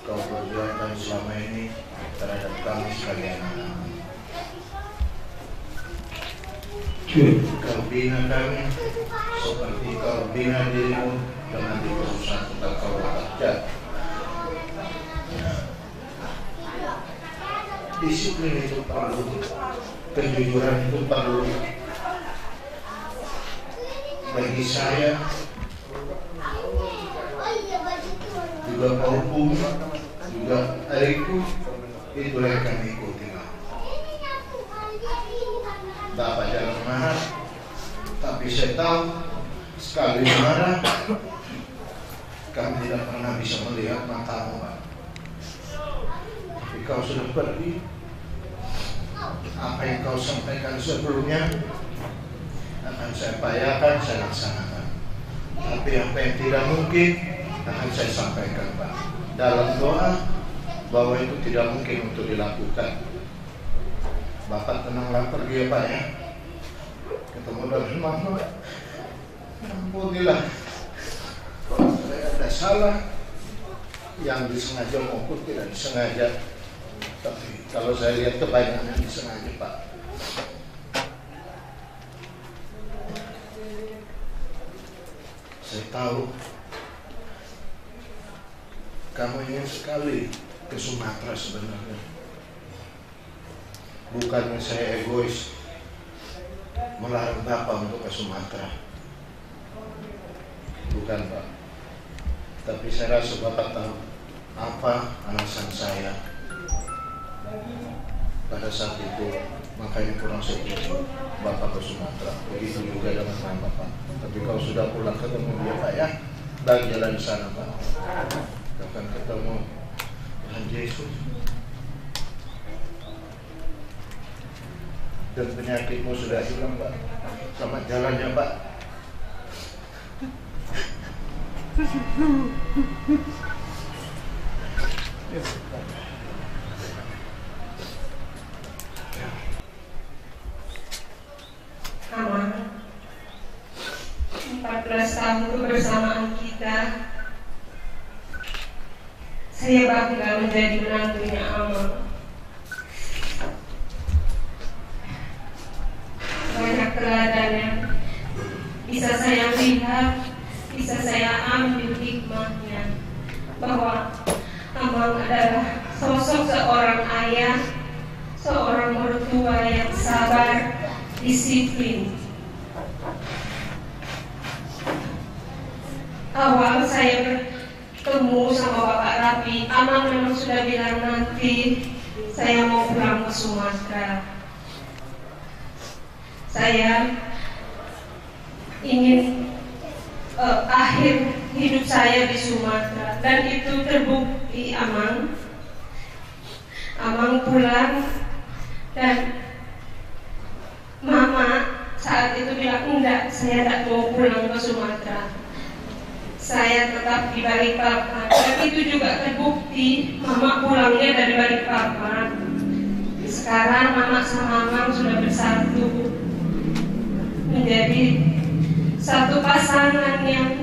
kau perjuangkan selama ini terhadap kami sebagai anak-anak. Kau bina kami seperti kau bina dirimu dengan di perusahaan tempat kau bekerja. Disiplin itu perlu, kejujuran itu perlu. Bagi saya juga kaumku, juga adikku, itulah yang kami ikuti. Bapak jangan marah, tapi saya tahu sekali marah kami tidak pernah bisa melihat matamu, Pak. Tapi kau sudah pergi. Apa yang kau sampaikan sebelumnya akan saya upayakan, saya laksanakan. Tapi apa yang tidak mungkin akan saya sampaikan, Pak, dalam doa bahwa itu tidak mungkin untuk dilakukan. Bapak tenanglah pergi ya, Pak, ya. Ketemu dengan Mama. Ampunilah kalau saya ada salah yang disengaja maupun tidak disengaja. Tapi kalau saya lihat kebanyakan yang disengaja, Pak. Saya tahu kamu ingin sekali ke Sumatera sebenarnya. Bukannya saya egois melarang Bapak untuk ke Sumatera. Bukan, Pak. Tapi saya rasa Bapak tahu apa alasan saya pada saat itu. Makanya kurang setuju Bapak ke Sumatera. Begitu juga dengan Mama, Pak. Tapi kalau sudah pulang ketemu dia, Pak, ya, bahagialah di sana, Pak. Akan ketemu Tuhan Yesus. Dan penyakitmu sudah hilang, Pak. Selamat jalannya, Pak. Aman, 14 tahun kebersamaan kita, saya bangga menjadi menantunya Amang. Banyak teladan yang bisa saya lihat, bisa saya ambil hikmahnya, bahwa Amang adalah sosok seorang ayah, seorang mertua yang sabar, disiplin. Awal saya bertemu sama Bapak Rapi, Amang memang sudah bilang nanti saya mau pulang ke Sumatera. Saya ingin akhir hidup saya di Sumatera, dan itu terbukti. Amang pulang, dan Mama saat itu bilang enggak, saya tidak mau pulang ke Sumatera, saya tetap di Balikpapan. Dan itu juga terbukti, Mama pulangnya dari Balikpapan. Sekarang Mama sama Amang sudah bersatu menjadi satu pasangan yang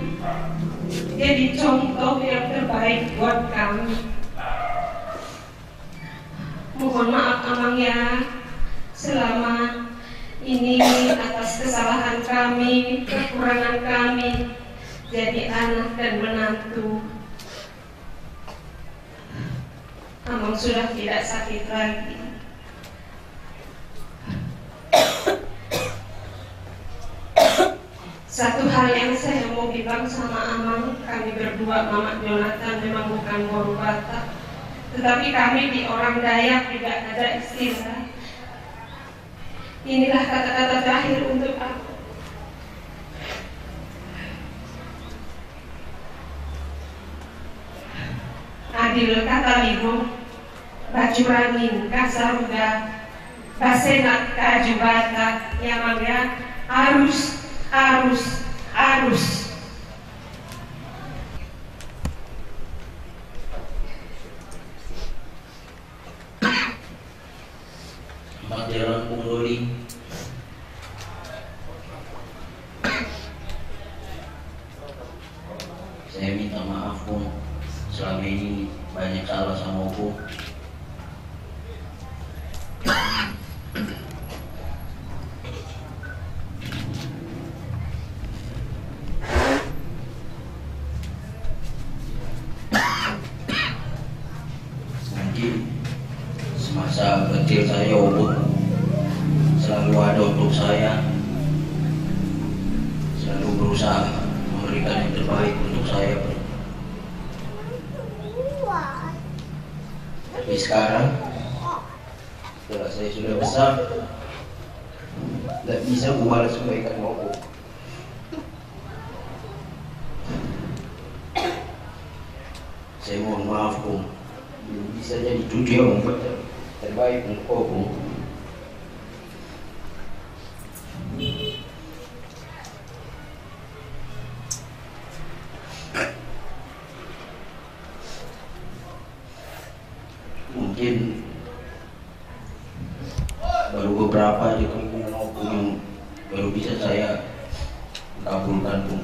jadi contoh yang terbaik buat kami. Mohon maaf Amang ya, selama ini atas kesalahan kami, kekurangan kami jadi anak dan menantu. Amang sudah tidak sakit lagi. Satu hal yang saya mau bilang sama Amang, kami berdua, Mama Jonathan, memang bukan orang Batak, tetapi kami di orang Dayak juga ada istilah. Inilah kata-kata terakhir untuk aku. Adil kata libo, baju rangin, kasaruga, basenat kaju Batak, yang ya arus. Mak jalan pungguli. Saya minta maaf pun selama ini ini banyak salah sama aku. Mungkin semasa kecil saya Obu selalu ada untuk saya, selalu berusaha memberikan yang terbaik untuk saya. Tapi sekarang setelah saya sudah besar, tidak bisa membalas kebaikan Obu. Saya mohon maaf Om, belum bisa jadi cucu yang terbaik untuk Obu. Mungkin baru beberapa aja kemungkinan Obu yang baru bisa saya kabulkan Om.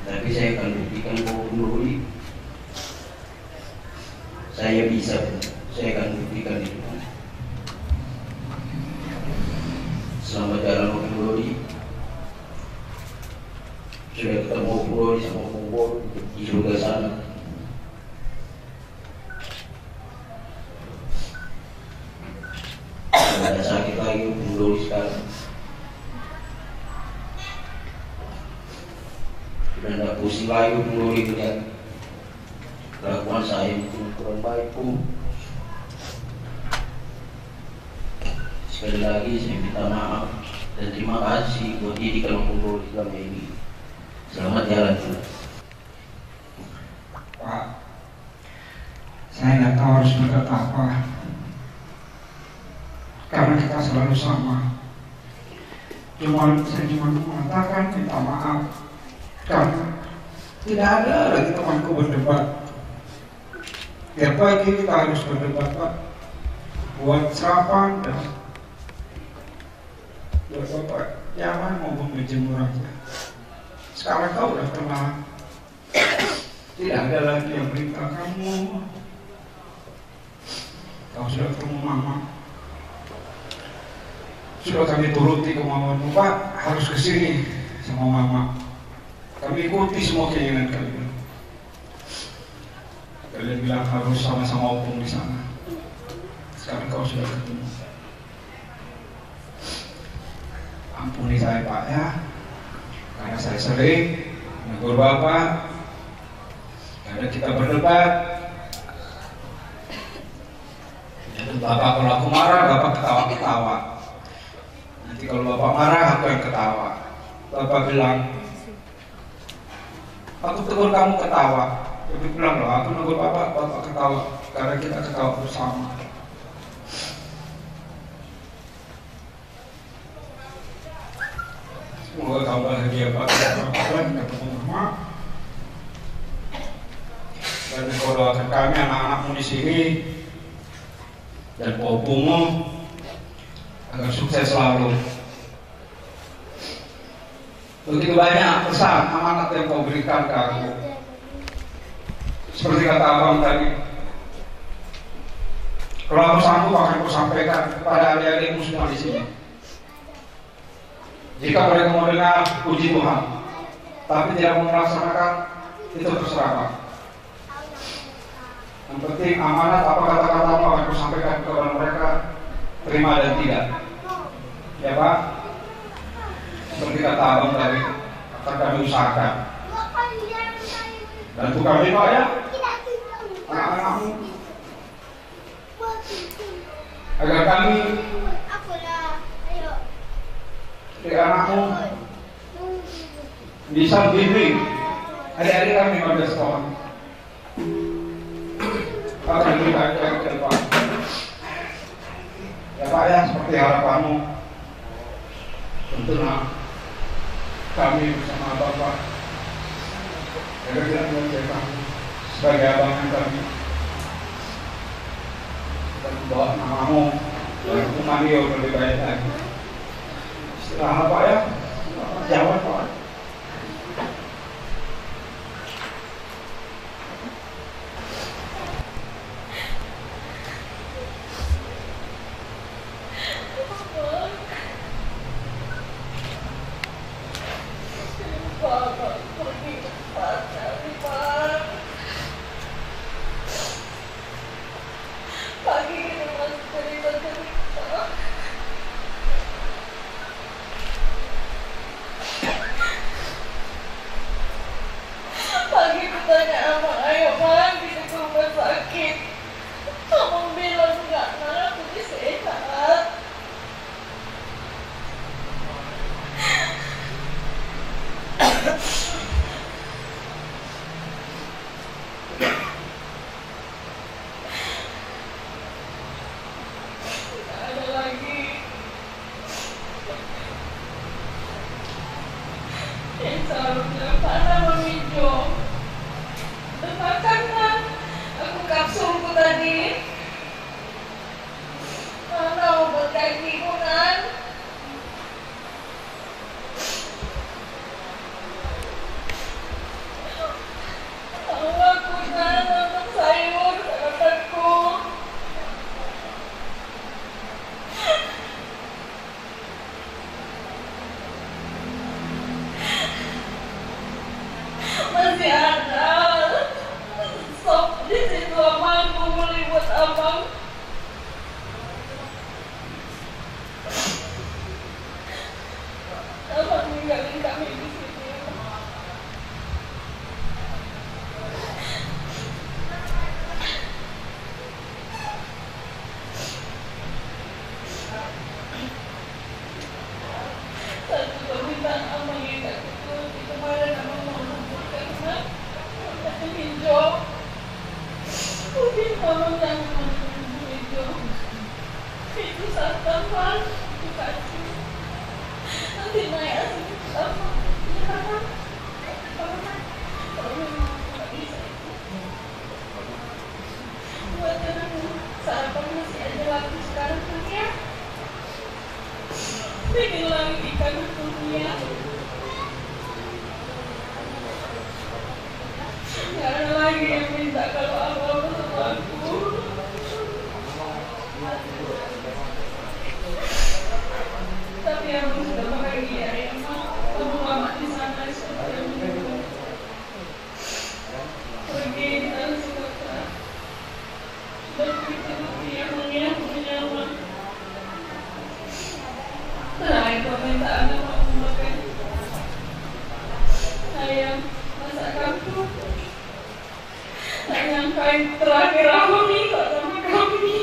Tapi saya akan buktikan bahwa saya bisa, saya akan buktikan itu. Selamat jalan Om Brody. Sudah ketemu Om Brody sama Om Brody di surga sana. Tidak ada sakit lagi Om Brody sekarang. Sudah tidak pusing lagi Om Brody melihat kelakuan saya itu kurang baik Om. Sekali lagi saya minta maaf dan terima kasih buat didikan Om Brody selama ini. Selamat jalan Pak. Saya tidak tahu harus berkata apa, karena kita selalu sama. Saya cuma mengatakan minta maaf, karena tidak ada lagi temanku berdebat. Tiap pagi kita harus berdebat Pak, buat sarapan dan buat Bapak jangan maupun menjemur aja. Sekarang kau udah tenang, tidak ada lagi yang berita kamu. Kau sudah ketemu Mama, sudah kami turuti kemauanmu Pak, harus kesini sama Mama. Kami ikuti semua keinginan kalian. Kalian bilang harus sama-sama opung di sana. Sekarang kau sudah ketemu. Ampuni saya Pak ya, karena saya sering menegur Bapak. Karena kita berdebat, Bapak kalau aku marah, Bapak ketawa-ketawa. Nanti kalau Bapak marah, aku yang ketawa. Bapak bilang, aku tegur kamu ketawa. Tapi bilang loh, aku negur Bapak, Bapak ketawa. Karena kita ketawa bersama. Semoga kamu bahagia Pak. Ketemu Mama. Dan kau doakan kami anak-anakmu di sini dan opumu agar sukses selalu. Begitu banyak pesan amanat yang kau berikan ke aku. Seperti kata abang tadi, kalau aku sanggup akan aku sampaikan kepada adik-adikmu semua di sini. Jika mereka mau dengar, puji Tuhan. Tapi tidak mau melaksanakan, itu terserah Pak. Yang penting amanat apa kata-katamu akan aku sampaikan kepada mereka, terima dan tidak. Ya Pak, seperti kata abang tadi, akan kami usahakan. Bantu kami Pak ya, anak-anakmu, agar kami anakmu bisa bimbing adik-adik kami pada sekolah. Akan berikan yang ke depan. Ya Pak ya, seperti harapanmu. Tentunya kami bersama Bapak agar tidak mengecewakan kamu sebagai abangan kami. Dan membawa namamu dan hukuman dia lebih baik lagi. Setelah Pak ya, jawab Pak. tanya abang, ayo bang kita ke rumah sakit. Abang bilang enggak, Nara putih sehat. Tidak ada lagi yang seharusnya pada memijo. Udah makan kan? Aku kapsulku tadi. Mana obat kakiku kan? Aku kan nonton sayur sarapanku. Masih ada sop di situ abang, aku beli buat abang. Abang ninggalin kami di sini. Saya juga minta abang yang tak betul di kemarin abang mau memberikan karena hijau. Mungkin abang jangan mau hijau. Itu satpam bang, dikasih. Nanti naik asli sama. Ya kan? Kalau memang nggak bisa buat jangan sarapan masih ada waktu sekarang kan ya. Bikin lagi ikan dunia. Gak ada lagi yang minta kalau apa-apa sama aku. Tapi aku sudah bahagia ya mak. Kamu lama di sana seperti yang dulu. Pergi dan suka. Sudah begitu yang menyaman. Terakhir permintaan aku makan ayam masak kampung. Tak nyangka yang terakhir aku minta sama kami.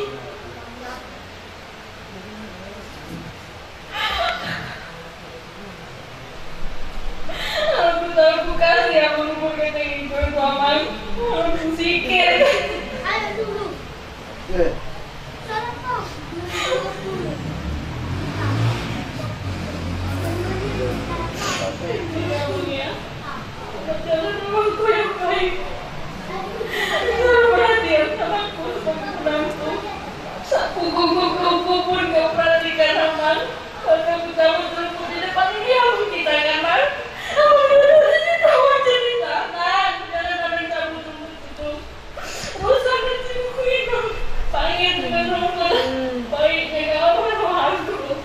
Aku tahu aku kasih apa nomor rekening gue itu aman. Aku sikit. Ayo dulu. Sarapan. Kamu ya, berjalan rumahku yang baik. Selalu perhatian sama aku sebagai penantu. Saat kuku-kuku pun gak pernah dikatakan. Kalau kamu cabut di depan ini aku kita kan? Aku duduk di situ aja di tangan. Jangan ada yang cabut itu. Rusak hatiku itu. Pahit dengan rumah. Baiknya kamu sama aku.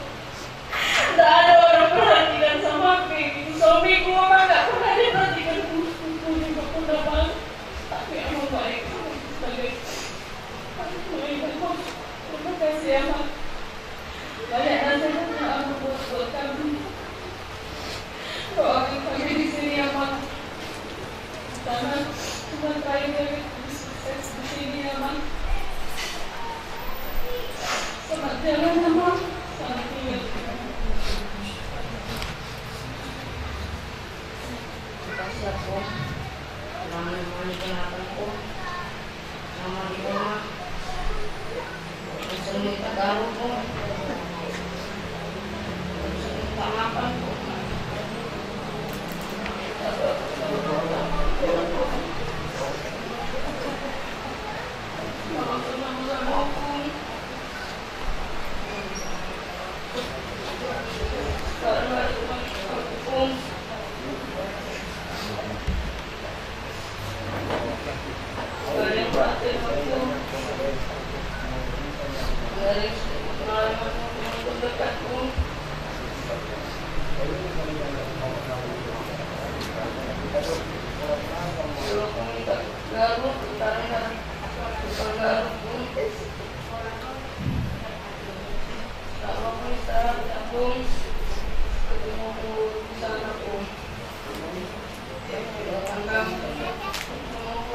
Tidak ada orang perhatian sama aku. Suamiku memang gak pernah diperhatikan aku juga pun dapat. Tapi emang baik sebagai terima kasih ya mak. Banyak nasihatnya aku buat kami. Doakan kami di sini ya mak. Karena Tuhan terakhir sukses di sini ya mak. Selamat jalan ya mak. Selamat tinggal. Kasih aku. Nama kenapa aku? Nama di rumah. Sering minta garuk kok. Sering minta makan kok.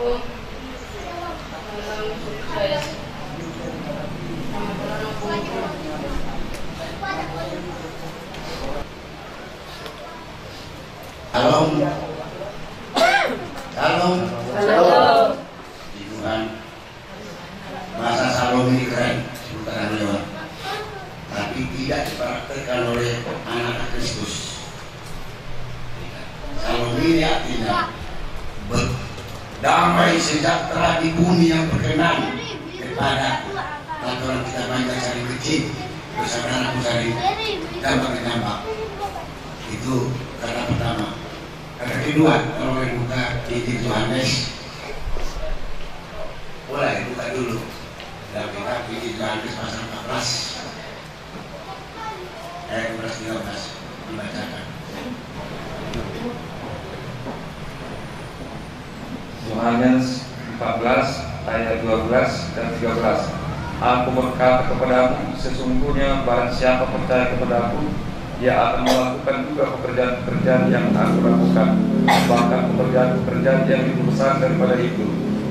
aku akan sukses sama teman aku. Salam. Salam. Halo. Itu kan bahasa salam ini keren, sebutan lewat. Tapi tidak dipraktekkan oleh anak Kristus. Salam ini artinya damai sejahtera di bumi yang berkenan kepada aturan kita banyak saling kecil, bersaudara saling dampak. Itu kata pertama. Kata kedua, kalau mau buka Injil Yohanes, boleh buka dulu. Dalam kitab Injil Yohanes pasal 14 ayat 12-13 dibacakan. Yohanes 14 ayat 12 dan 13. Aku berkata kepadamu, sesungguhnya barang siapa percaya kepadaku, ia akan melakukan juga pekerjaan-pekerjaan yang aku lakukan, bahkan pekerjaan-pekerjaan yang lebih besar daripada itu,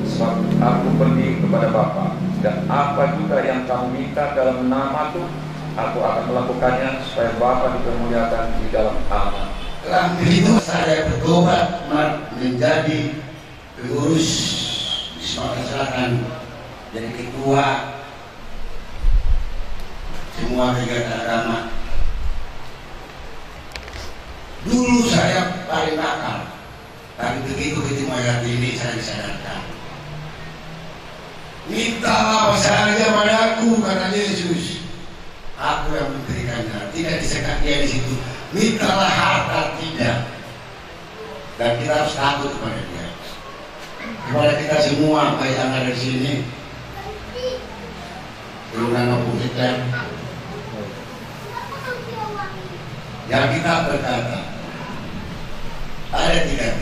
sebab aku pergi kepada Bapa. Dan apa juga yang kamu minta dalam namaku, aku akan melakukannya, supaya Bapa dipermuliakan di dalam amal. Setelah itu saya bertobat menjadi pengurus di Sumatera Selatan, jadi ketua semua kegiatan agama. Dulu saya paling nakal, tapi begitu ketemu ayat ini saya disadarkan. Mintalah apa saja padaku, kata Yesus, aku yang memberikannya. Tidak disekat dia di situ. Mintalah harta, tidak. Dan kita harus takut kepada dia. Kepada kita semua, baik yang ada di sini, turunan maupun Hitler, yang kita berkata, ada 3 T.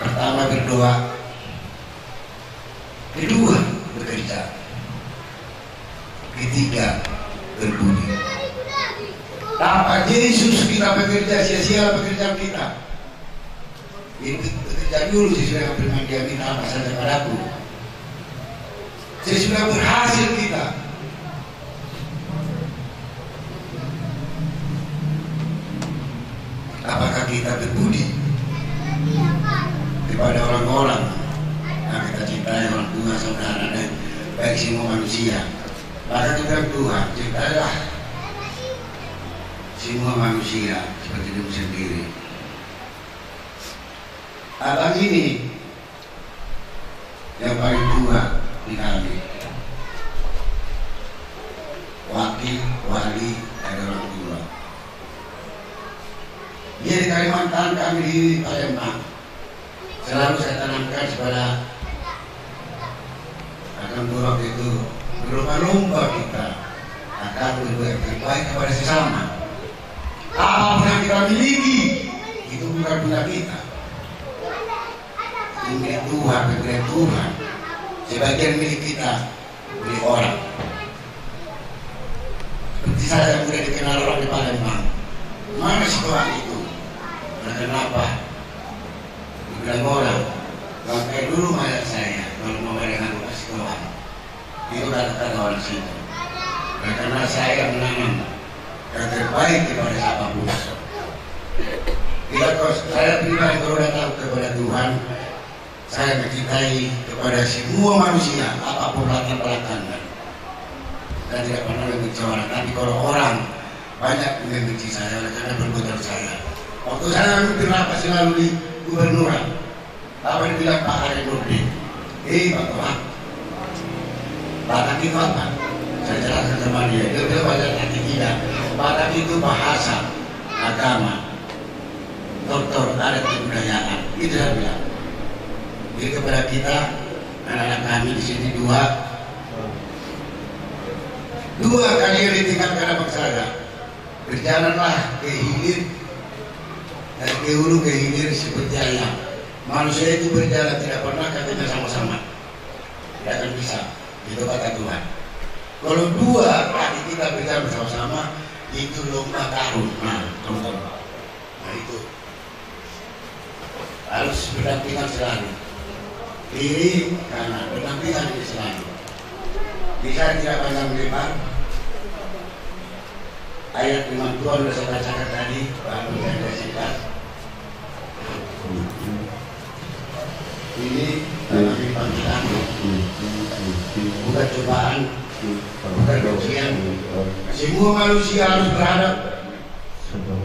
Pertama berdoa, kedua bekerja, ketiga berbudi. Tanpa Yesus kita bekerja sia-sia pekerjaan kita. Ini bekerja dulu sesuai firman Dia, minta apa saja padaku. Sesudah berhasil kita. Apakah kita berbudi kepada orang-orang yang kita cintai, orang tua, saudara, dan baik semua manusia? Maka juga Tuhan ciptalah semua manusia seperti dirimu sendiri. Abang ini yang paling tua di kami, wakil, wali, dan orang tua. Dia di Kalimantan, kami di Palembang. Selalu saya tanamkan kepada akan buruk itu berlomba-lomba kita akan berbuat terbaik kepada sesama. Apa yang kita miliki itu bukan punya kita. Itu milik Tuhan, milik Tuhan. Sebagian milik kita, milik orang. Seperti saya yang sudah dikenal orang di Palembang. Mana si orang itu? Nah, kenapa? Dibilang orang, pakai dulu mayat saya kalau mau dengan kasih Tuhan. Itu kata-kata orang situ. Nah, karena saya menanam yang terbaik kepada siapapun. Bila saya pribadi kalau datang kepada Tuhan, saya mencintai kepada semua manusia, apapun latar belakangnya. Dan tidak pernah membenci orang. Tapi kalau orang banyak membenci saya karena perbuatan saya. Waktu saya memimpin rapat selalu di gubernuran, apa yang bilang Pak Ari Nurdin, Pak Tuhan, Batak itu apa? Saya jelaskan sama dia bilang baca nanti tidak. Batak itu bahasa, agama, doktor, adat kebudayaan. Itu saya bilang. Jadi kepada kita, anak-anak kami di sini dua kali yang ditinggalkan abang saya. Berjalanlah ke hilir, dari ke hulu ke hilir seperti ayam. Manusia itu berjalan tidak pernah katanya sama-sama, tidak akan bisa. Itu kata Tuhan. Kalau dua kaki kita berjalan bersama-sama, itu lomba karun. Nah itu. harus berdampingan selalu, kiri kanan berdampingan ini selalu. Bisa tidak panjang lebar. Ayat 52 sudah saya bacakan tadi, baru saya singkat. Ini dalam panggilan, bukan cobaan, bukan ujian. Semua manusia harus berhadap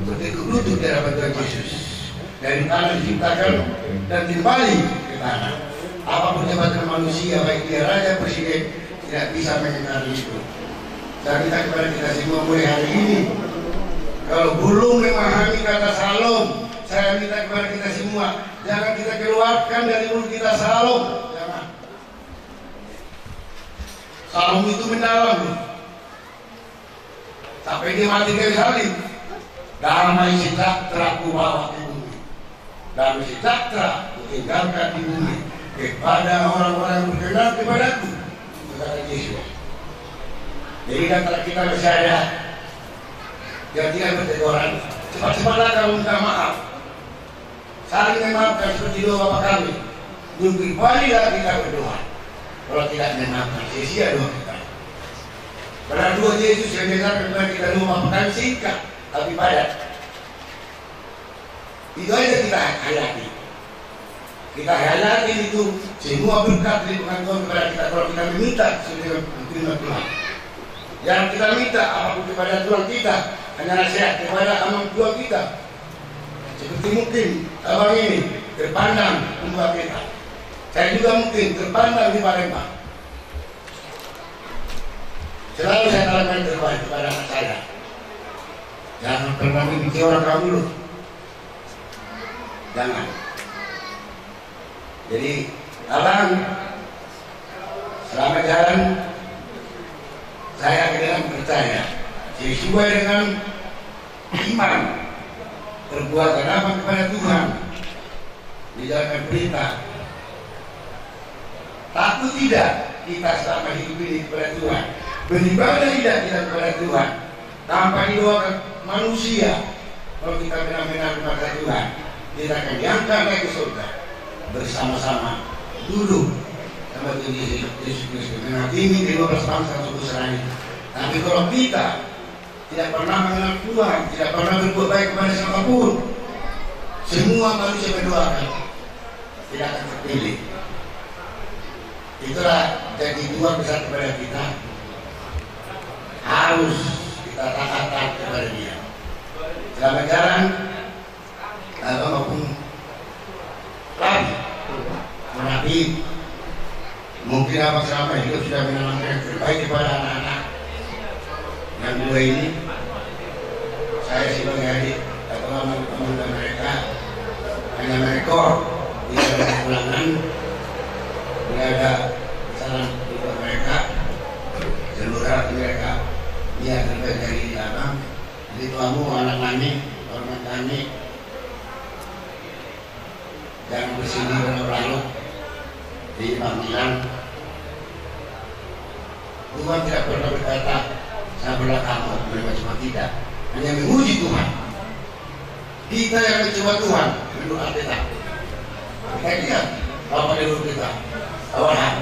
bertekuk lutut di hadapan Tuhan Yesus. Dari tanah diciptakan dan kembali ke tanah. Apapun jabatan manusia, baik dia raja, presiden, tidak bisa mengingkari itu. Saya minta kepada kita semua mulai hari ini, kalau belum memahami kata salam, saya minta kepada kita semua, jangan kita keluarkan dari mulut kita salam. Jangan. Salam itu mendalam, sampai dia mati kayu salib. Damai sejahtera ku bawa ke bumi, damai sejahtera ku tinggalkan di bumi kepada orang-orang yang berkenan kepadaku, kata Yesus. Jadi antara kita bersyada, yang tidak berteguran, cepat-cepatlah kamu minta maaf, saling memaafkan seperti doa Bapa kami. Kembalilah kita berdoa. Kalau tidak memaafkan, sia-sia doa kita. Pada doa Yesus yang menyatakan kepada kita doa Bapa kami singkat, tapi padat. Itu aja kita hayati. Kita hayati itu semua berkat dari Tuhan kepada kita. Kalau kita meminta sesuai dengan Tuhan. Yang kita minta apapun kepada Tuhan kita, hanya nasihat kepada amal Tuhan kita. Seperti mungkin abang ini terpandang membuat kita. Saya juga mungkin terpandang di Palembang. Selalu saya katakan terbaik kepada anak saya. Jangan pernah memikir orang kamu dulu. Jangan. Jadi abang, selama jalan saya akan percaya sesuai dengan iman, perbuatan apa kepada Tuhan, menjalankan perintah. Takut tidak kita selama hidup ini kepada Tuhan, beribadah tidak kita kepada Tuhan, tanpa didoakan manusia. Kalau kita benar-benar kepada Tuhan, kita akan diangkat naik ke surga bersama-sama duduk sama Tuhan Yesus Kristus. Menghakimi kedua belas bangsa suku Israel. Tapi kalau kita tidak pernah mengenal Tuhan, tidak pernah berbuat baik kepada siapapun, semua manusia berdoakan, tidak akan terpilih. Itulah jadi Tuhan besar kepada kita. Harus kita taat kepada Dia. Selama jalan, maupun lari, menabi, mungkin apa selama hidup sudah menanamkan yang terbaik kepada anak-anak. Yang dua ini, saya sebagai adik atau memuda mereka hanya merekor, tidak ada ulangan, tidak ada kesalahan untuk mereka, seluruh hati mereka. Dia terbaik dari dalam. Jadi kamu anak kami, hormat kami, jangan bersini berlarut di panggilan. Tuhan tidak pernah berkata saya berlah kamu, mereka cuma tidak, hanya menguji Tuhan. Kita yang mencoba Tuhan, menurut Alkitab. Kita lihat apa menurut kita awalan.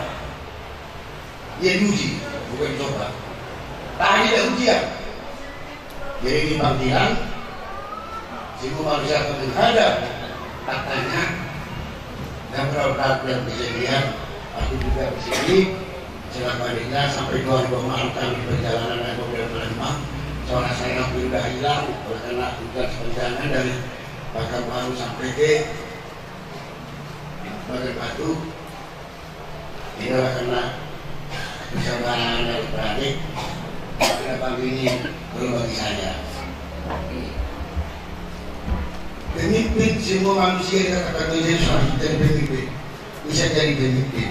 Dia diuji, bukan coba. Tadi dia ujian. Jadi di panggilan, semua manusia akan menghadap katanya dan berapa dan kejadian. Aku juga bersini selama sampai 2 ribu melakukan perjalanan dari mobil Palembang. Soalnya saya sudah hilang oleh karena tugas perjalanan dari Bakar Baru sampai ke Bagan Batu. Inilah karena persaudaraan dari beradik. Kenapa ini perlu bagi saya? Pemimpin semua manusia yang katakan Yesus harus jadi pemimpin, bisa jadi pemimpin.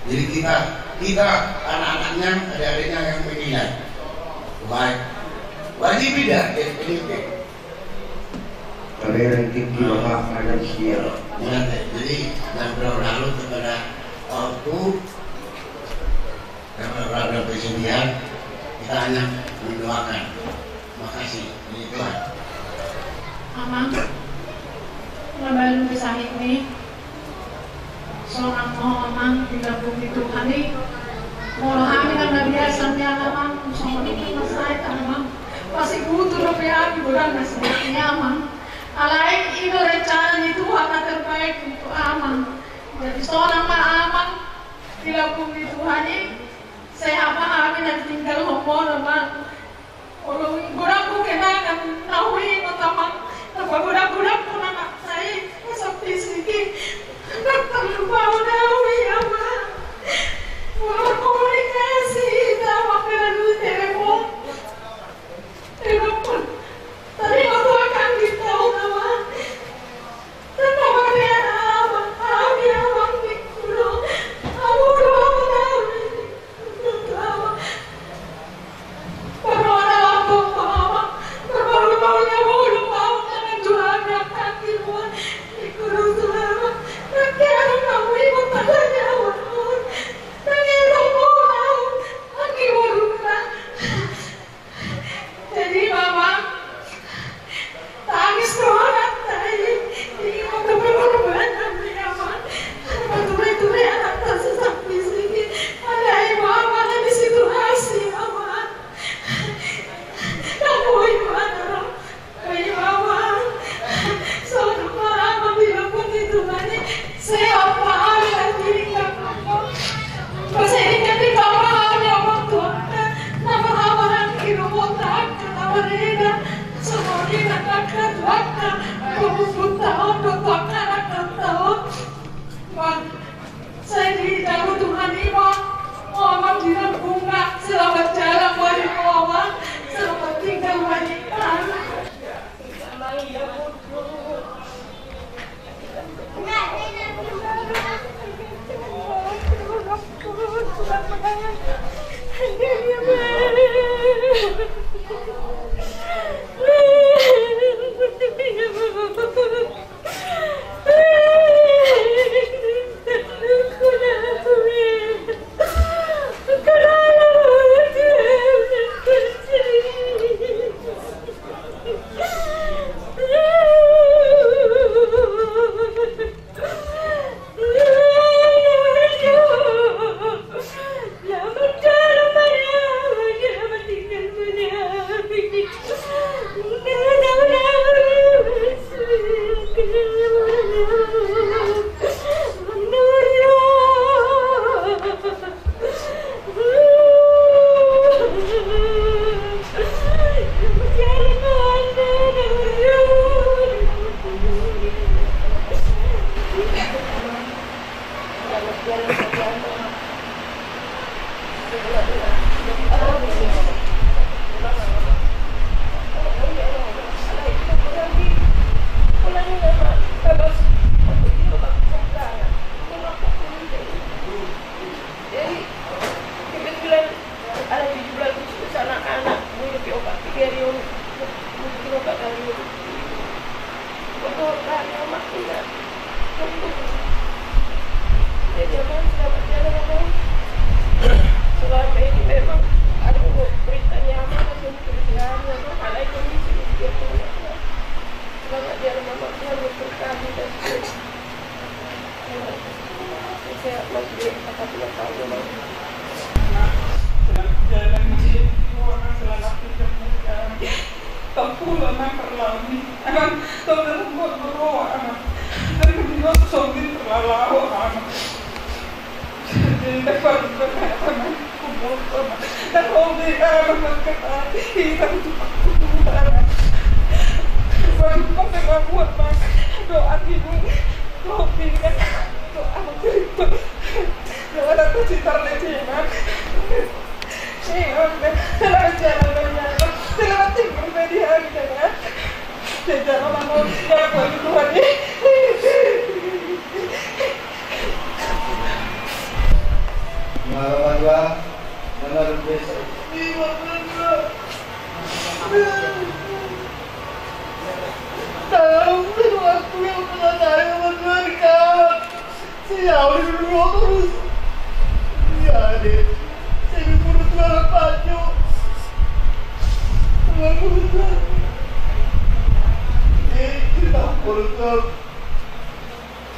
Jadi kita anak-anaknya, adik-adiknya yang menilai baik, wajib tidak jadi pemimpin. Kalau yang tinggi bapak ada sial. Jadi dan berlalu kepada waktu dan berlalu kesedihan, kita hanya mendoakan. Terima kasih. Ini Tuhan. Mama, Nabalun kisah ini seorang mohon tidak bumi Tuhan ini mohon kami yang biasa dia namang sama dengan saya namang masih butuh lebih kami bukan masih nyaman alaik itu rencana itu akan terbaik untuk aman jadi seorang aman tidak bumi Tuhan ini saya kami yang tinggal ngomong namang kalau gurang kenangan nahui mataman apa gurang pun anak saya seperti sedikit lupa nahui apa komunikasi sama melalui telepon tadi waktu akan ditahu nama dan nama dia apa dia abang dikulo aku udah baru ada lampu mama baru-barunya belum mau dengan jualan kaki buat dikulo selama kira kamu ibu tanya orang tanya mau lagi baru jadi mama tangis keluar tadi ini waktu berkorban kami aman waktu anak tersesat di sini ada ibu aman di situasi aman kamu ibu anak ibu aman seorang mama bilang pun itu tadi saya apa ada diri kamu saya ingat di kamar ada waktu nama amaran kilometer nama reda semua dikatakan waktu tahun 20 tahun saya didapat Tuhan Ibu Muhammad bilang bunga selamat jalan wali Muhammad selamat tinggal wali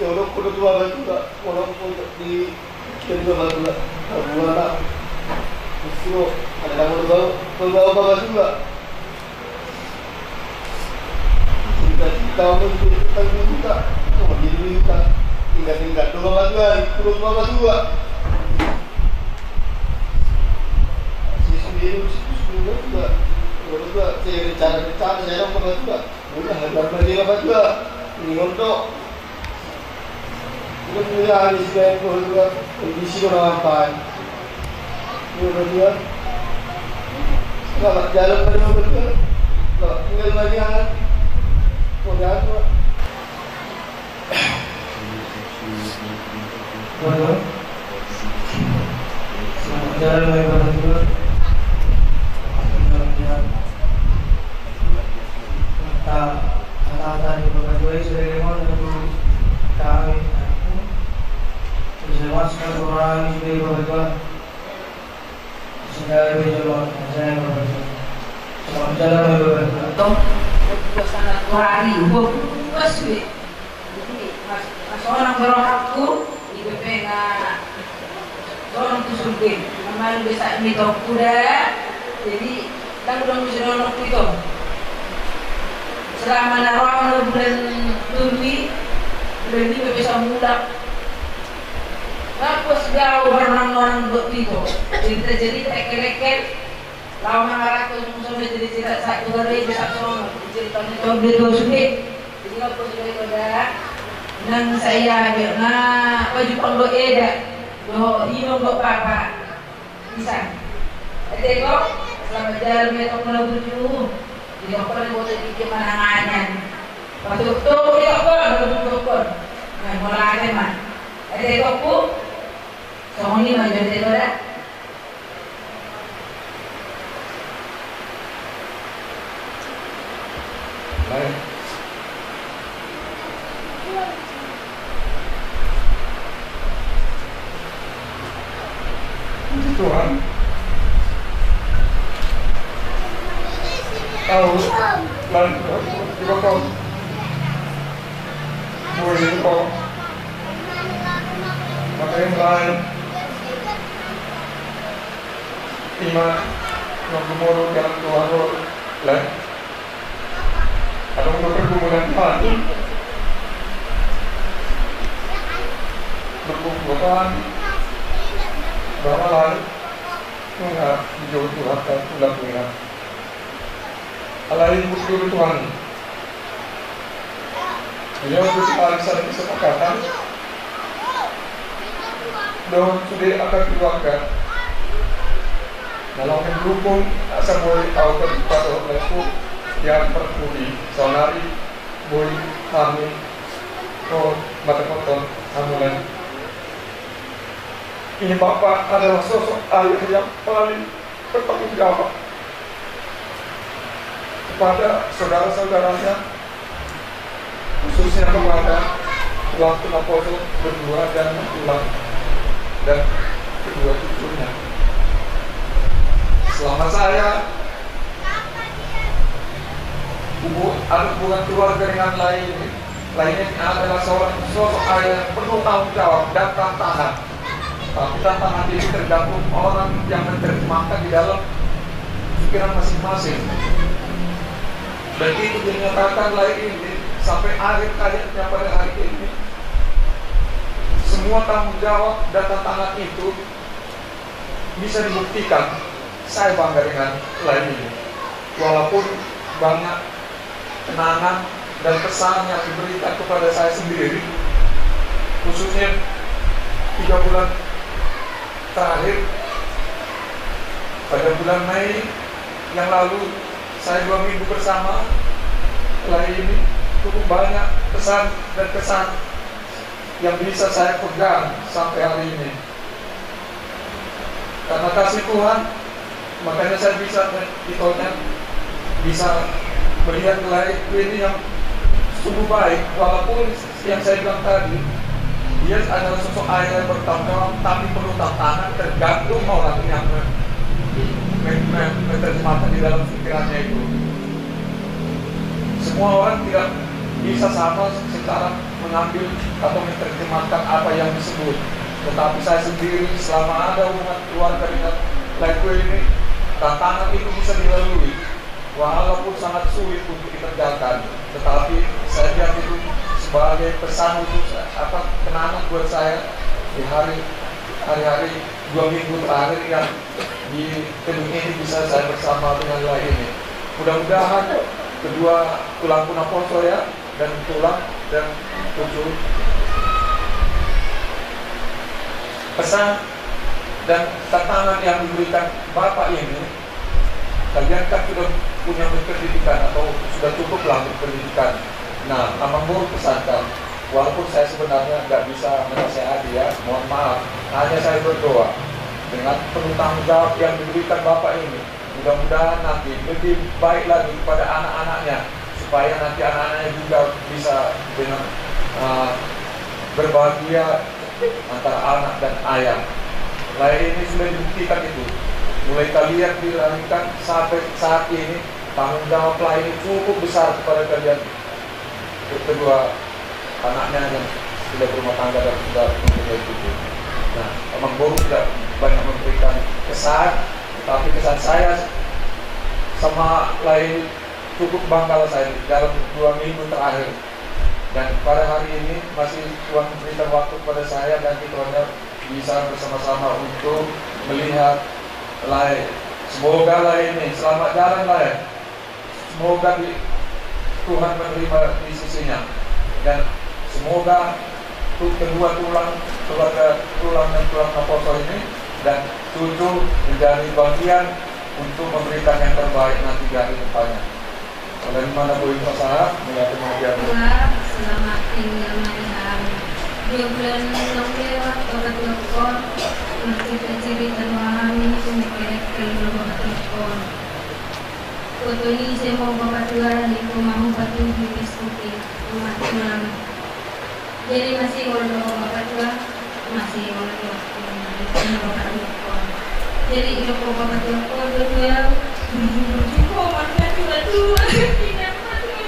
orang kuda tua juga, orang kuda di kiri juga juga, dua anak, mesti ada yang berbau juga. Kita kita juga, cuma diri kita tinggal dua juga. Si sendiri juga, saya rencana saya orang juga, udah harga lagi juga, ini untuk kita punya habis kayak juga kondisi orang apa, juga, kalau jalan berdua, kalau tinggal lagi anak, boleh apa? Boleh. Jalan lagi berdua. Kata di berdua sudah lemon untuk kami. Jelas kan orang ini berdua. Sudah berjalan, saya berdua. Semua jalan berdua. Tom, sangat hari, bos be. Jadi pas orang berorangku, ibu pengen orang tu surgin. Amal bisa mito kuda, jadi kita udah mesti nolok itu. Selama narawang bulan Juli, bulan ini bisa mudah. Tapos jauh orang itu, jadi tekel-tekel. Lawan marah tu semua jadi cerita satu hari bisa sono, ceritanya tu dua sudah. Jadi apa sudah pada nang saya ada baju panglo eda, do ino do papa bisa. Tengok selama jalan metok menuju, di dokter boleh dikit manangannya. Waktu tu dia dokter, nah mulai mah. Tengok bu, soalnya ni macam tu dah. Baik. Tuhan tahu dan juga kau boleh kau pakai lain lima nomor jalan keluar lah. Ada untuk pergumulan Tuhan berkumpulan bahwa lalu mengat hijau Tuhan dan pulang mengat alai musuh Tuhan beliau berkali saling kesepakatan dan sudah akan keluarga dalam mendukung asal boleh tahu kepada olehku yang berkuli sonari boleh kami mata kotor amulan. Ini Bapak adalah sosok ayah yang paling bertanggung jawab kepada saudara-saudaranya, khususnya kepada waktu Apostol berdua dan pulang dan kedua cucunya. Selama saya ada hubungan keluarga dengan lainnya adalah seorang sosok ayah yang penuh tanggung jawab dan tantangan. Tapi tantangan ini tergantung orang yang menerjemahkan di dalam pikiran masing-masing. Dan itu dinyatakan lain ini sampai akhir hayatnya pada hari ini. Semua tanggung jawab dan tantangan itu bisa dibuktikan. Saya bangga dengan lain ini. Walaupun banyak kenangan dan pesan yang diberikan kepada saya sendiri, khususnya 3 bulan terakhir pada bulan Mei yang lalu saya 2 minggu bersama lain ini, cukup banyak pesan dan kesan yang bisa saya pegang sampai hari ini. Karena kasih Tuhan, makanya saya bisa melihat lain ini yang sungguh baik. Walaupun yang saya bilang tadi, dia adalah sosok ayah yang bertanggung jawab, tapi perlu tantangan tergantung orang yang menerjemahkan di dalam pikirannya itu. Semua orang tidak bisa sama secara mengambil atau menerjemahkan apa yang disebut. Tetapi saya sendiri selama ada hubungan keluarga dengan Leko ini, tantangan itu bisa dilalui. Walaupun sangat sulit untuk dikerjakan, tetapi saya lihat itu sebagai pesan untuk kenangan buat saya di hari-hari 2 minggu terakhir yang di gedung ini bisa saya bersama dengan lain ini. Mudah-mudahan kedua tulang Punaposo ya, dan tulang dan tujuh pesan dan tantangan yang diberikan Bapak ini, kalian kan sudah punya pendidikan atau sudah cukuplah berpendidikan. Nah, Amang Boru pesankan, walaupun saya sebenarnya nggak bisa menasehati ya, mohon maaf, hanya saya berdoa dengan penuh tanggung jawab yang diberikan Bapak ini, mudah-mudahan nanti lebih baik lagi kepada anak-anaknya, supaya nanti anak-anaknya juga bisa dengan berbahagia antara anak dan ayah. Lain ini sudah dibuktikan itu. Mulai kalian dilahirkan sampai saat ini, tanggung jawab lain ini cukup besar kepada kalian kedua anaknya yang sudah berumah tangga dan sudah mempunyai cucu. Nah, Amang Boru tidak banyak memberikan kesan, tapi kesan saya sama lain cukup bangga saya dalam 2 minggu terakhir. Dan pada hari ini masih Tuhan memberikan waktu kepada saya dan kita bisa bersama-sama untuk melihat lain. Semoga lain ini selamat jalan lain. Semoga Tuhan menerima di sisinya, dan semoga kedua keluarga tulang dan tulang Punaposo ini dan cucu menjadi bagian untuk memberikan yang terbaik nanti di hari depannya. Dari mana Bu Ibu Sahab melihat kemudian selamat tinggal Mariam. 2 bulan yang lewat orang telepon kita cerita wahami kumikirek kalau telepon. Foto ini saya mau bawa tuan di mau batu di diskusi rumah tuan. Jadi masih kalau bawa tuan masih kalau bawa tuan. Jadi itu bawa tuan tuan kok mana tuan tidak mati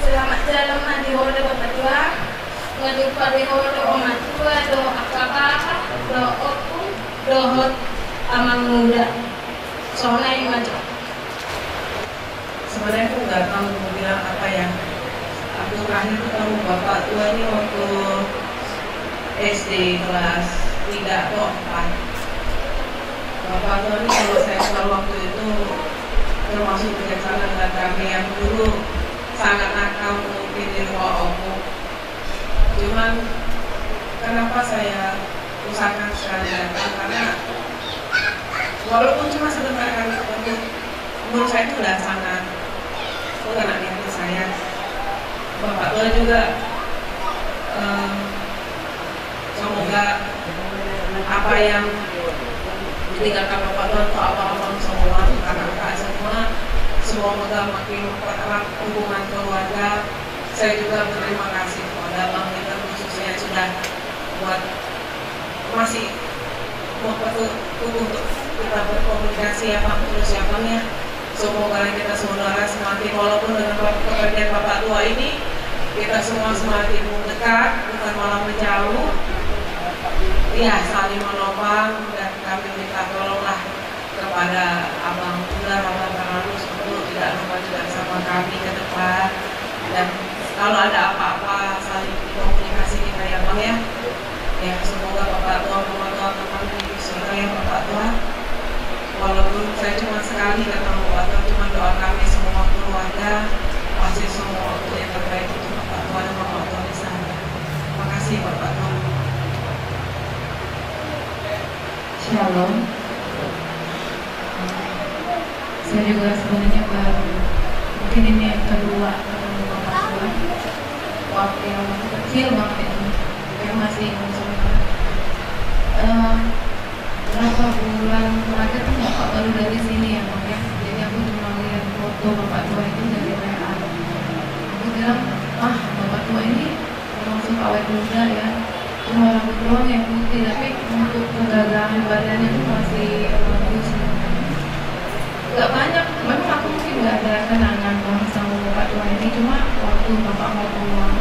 selamat jalan mandi hole bapak tua ngadu pare hole omat tua do akaba do oku do hot amang muda soalnya yang macam sebenarnya aku nggak tahu mau bilang apa ya. Aku terakhir ketemu bapak tua ini waktu SD kelas 3 atau 4. Bapak tua ini kalau saya kenal waktu itu termasuk bijaksana dengan kami yang dulu sangat nakal mungkin di rumah aku. Cuman kenapa saya usahakan sekali datang, karena walaupun cuma sebentar kali ketemu, menurut saya itu udah sangat mengenai hati saya. Bapak tua juga semoga apa yang ditinggalkan bapak tua atau apa-apa semua kakak-kakak semoga makin mempererat hubungan keluarga. Saya juga berterima kasih kepada Bang Peter khususnya sudah buat masih untuk kita berkomunikasi apa persiapannya. Semoga kita saudara semakin walaupun dengan pekerjaan bapak tua ini kita semua semakin dekat, bukan malah menjauh. Ya, saling menopang, dan kami minta tolonglah kepada Abang Ular, Abang Harus untuk tidak lupa juga sama kami ke depan. Dan kalau ada apa-apa saling komunikasi kita ya Bang ya. Ya, semoga bapak tua, teman-teman di saudara yang bapak tua. Walaupun saya cuma sekali ketemu atau cuma doa kami semua keluarga pasti semua waktu yang terbaik untuk bapak tua dan bapak tua di sana. Terima kasih bapak tua. Shalom. Saya juga sebenarnya baru mungkin ini yang kedua ketemu bapak tua. Waktu yang masih kecil banget ini, yang masih sebenarnya. Berapa bulan terakhir tuh bapak baru dari sini ya Bang ya. Jadi aku cuma lihat foto waktu bapak tua itu dari WA. Aku bilang, bapak tua ini langsung awet muda ya, cuma rambut doang yang putih, tapi untuk kegagalan badannya itu masih bagus. Gak banyak, memang aku mungkin gak ada kenangan sama bapak tua ini, cuma waktu bapak mau pulang,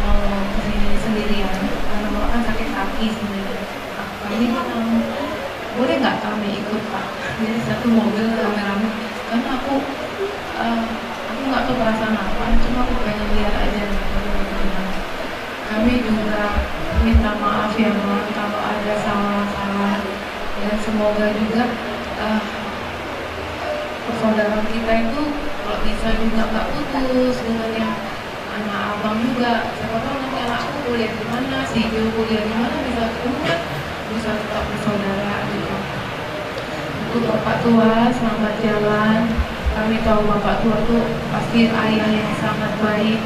mau kesini sendirian, karena bapak kan sakit kaki sendiri. Kami boleh nggak kami ikut Pak? Jadi satu mobil rame-rame, karena aku nggak tahu perasaan apa, cuma aku pengen lihat aja. Kami juga minta maaf ya Mak kalau ada salah-salah, dan semoga juga persaudaraan kita itu kalau bisa juga nggak putus dengan yang anak abang juga. Siapa tahu nanti anakku kuliah di mana, si Jo kuliah di mana, bisa ketemu kan, bisa tetap bersaudara gitu. Untuk bapak tua, selamat jalan. Kami tahu bapak tua tuh pasti ayah yang sangat baik,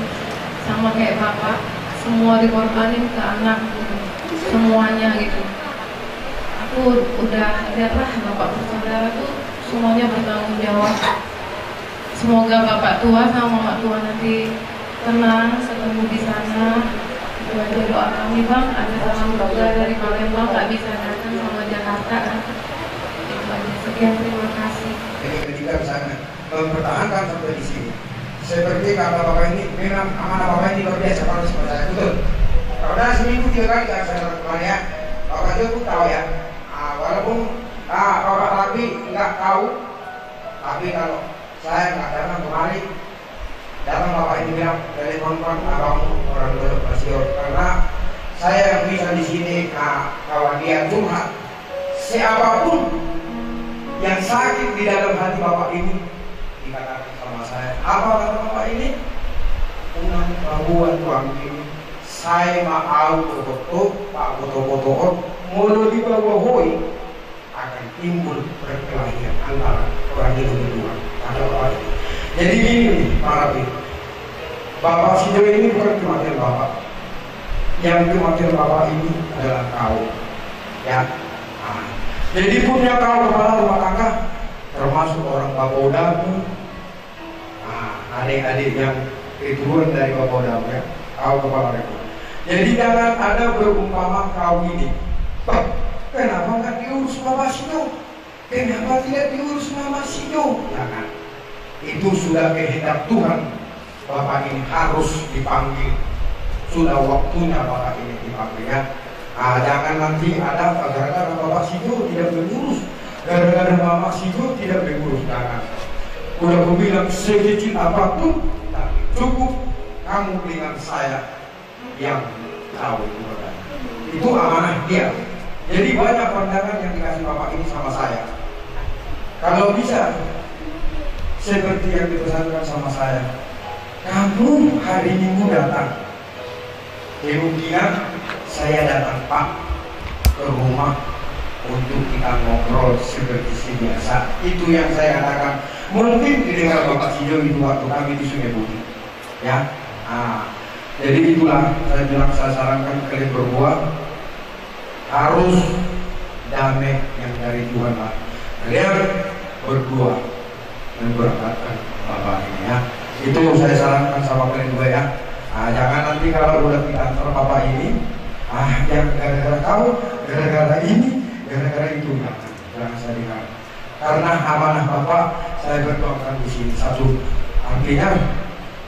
sama kayak bapak, semua dikorbanin ke anak gitu, semuanya gitu. Aku udah lihatlah bapak bersaudara tuh semuanya bertanggung jawab. Semoga bapak tua sama mama tua nanti tenang, ketemu di sana. Itu aja doa kami Bang. Ada salam keluarga dari Palembang nggak bisa datang sama Jakarta kan. Itu aja. Sekian, terima kasih. Jadi ketika misalnya mempertahankan sampai di sini, seperti kata bapak ini, memang amanah bapak ini luar biasa kalau seperti saya, betul. Karena seminggu 3 kali kan saya lakukan ya, bapak itu pun tahu ya. Walaupun bapak tapi nggak tahu, tapi kalau saya nggak datang kemari, datang bapak ini bilang telepon abang orang tua pasir, karena saya yang bisa di sini kawan dia curhat, siapapun yang sakit di dalam hati bapak ini dikatakan sama saya. Apa kata bapak ini? Unang babuan tuang ini saya mau foto pak foto-foto mulu di bawah hoi akan timbul perkelahian antara orang itu berdua. Kata bapak ini. Jadi gini para ibu, bapak Sido ini bukan kematian bapak. Yang kematian bapak ini adalah kau, ya. Jadi punya kau kepala rumah tangga, termasuk orang bapodamu, adik-adik yang keturunan dari bapodamu ya, kau kepala mereka. Jadi jangan ada berumpama kau ini, kenapa nggak diurus Bapak Sido? Kenapa tidak diurus Mama Sido? Jangan. Itu sudah kehendak Tuhan. Bapak ini harus dipanggil. Sudah waktunya Bapak ini dipanggil ya. Jangan nanti ada gara-gara Bapak Sido tidak mengurus, gara-gara Mama Sido tidak mengurus. Jangan. Udah aku bilang sekecil apapun, tapi cukup kamu dengan saya yang tahu. Itu amanah dia. Jadi banyak pandangan yang dikasih Bapak ini sama saya. Kalau bisa seperti yang dipesankan sama saya, kamu hari Minggu datang. Kemungkinan saya datang Pak ke rumah untuk kita ngobrol seperti biasa. Itu yang saya katakan. Mungkin didengar Bapak Sido itu waktu kami di Sungai Putih. Ya. Jadi itulah saya bilang, saya sarankan kalian berdua harus damai yang dari Tuhan lah. Kalian berdua memberangkatkan Bapak ini ya. Itu saya sarankan sama kalian dua ya. Jangan nanti kalau udah kita antar Bapak ini, yang gara-gara kau, gara-gara ini, gara-gara itu, jangan saya dengar. Karena amanah Bapak saya berdoakan di sini satu, artinya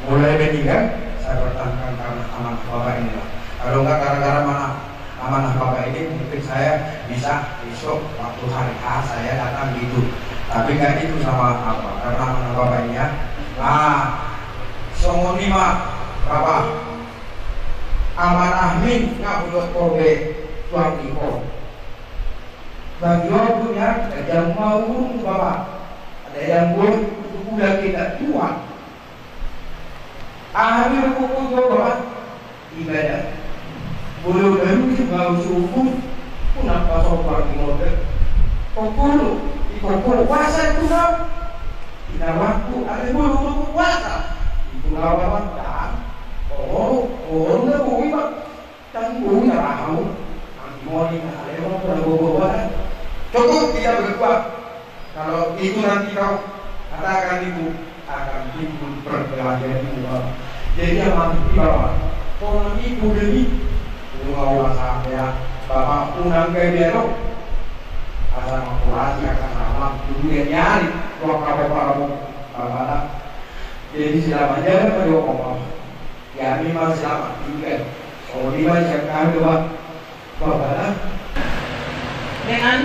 mulai meninggal saya bertahankan karena amanah Bapak ini lah. Kalau enggak gara-gara amanah Bapak ini, mungkin saya bisa besok waktu hari H saya datang gitu. Tapi enggak itu sama apa, karena amanah Bapak ini ya. Songonima Bapak amanah min ngabulot kowe tuang iko. Bagi orang punya ada yang mau Bapak, ada yang boleh udah kita tuan. Akhir pukul Bapak ibadah. Boleh baru mau subuh pun apa sopan di model. Pukul puasa itu kan. Tidak waktu ada boleh puasa. Itu lawan kan. Nggak boleh Pak. Kan boleh tahu. Nanti mau ada orang pada bawa. Cukup kita berdua. Kalau itu nanti kau katakan itu perkelahian itu Pak. Jadi yang mati Bapak, orang ibu ini ngawal saya Bapak undang ke dialog asal makulasi akan ramah dulu yang nyari ruang kabar Bapak. Jadi selama jalan pada Bapak ya memang selamat tinggal. Oh lima siap kami Bapak. Dengan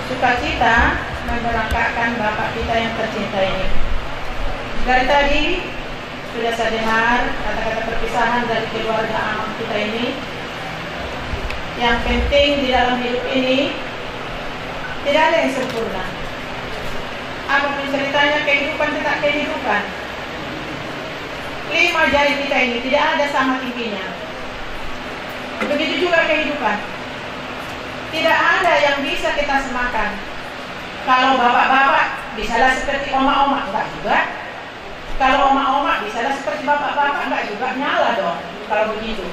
sukacita memberangkatkan Bapak kita yang tercinta ini. Dari tadi sudah saya dengar kata-kata perpisahan dari keluarga anak kita ini. Yang penting di dalam hidup ini tidak ada yang sempurna. Apapun ceritanya, kehidupan tetap kehidupan. 5 jari kita ini tidak ada sama tingginya. Begitu juga kehidupan. Tidak ada yang bisa kita semakan. Kalau bapak-bapak bisalah seperti oma-oma, enggak juga. Kalau oma-oma bisalah seperti bapak-bapak, enggak juga, nyala dong kalau begitu.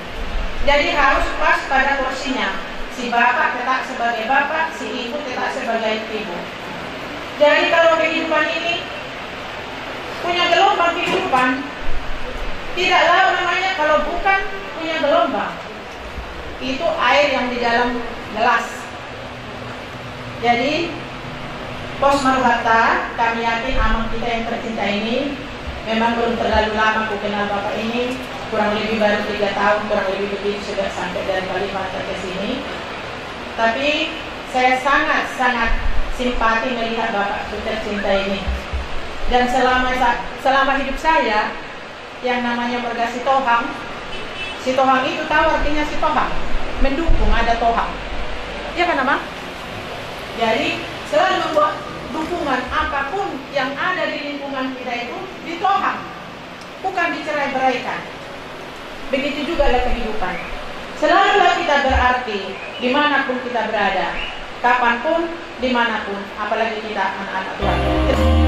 Jadi harus pas pada porsinya. Si bapak tetap sebagai bapak, si ibu tetap sebagai ibu. Jadi kalau kehidupan ini punya gelombang kehidupan, tidak lalu namanya kalau bukan punya gelombang. Itu air yang di dalam gelas. Jadi Pos Maruharta, kami yakin amang kita yang tercinta ini memang belum terlalu lama ku kenal bapak ini, kurang lebih baru 3 tahun, kurang lebih begitu sudah sampai dari Kalimantan ke sini. Tapi saya sangat simpati melihat bapak tercinta ini. Dan selama hidup saya yang namanya warga Sitohang, Sitohang itu tahu artinya Sitohang, mendukung, ada tohang. Ya kan Amang? Jadi selalu membuat dukungan apapun yang ada di lingkungan kita itu ditohang, bukan dicerai-beraikan. Begitu juga lah kehidupan. Selalulah kita berarti dimanapun kita berada, kapanpun, dimanapun, apalagi kita anak-anak Tuhan. Tuhan, kita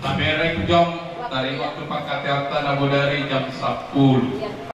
Sampai jam dari waktu Pak Katiarta Nabodari jam 10.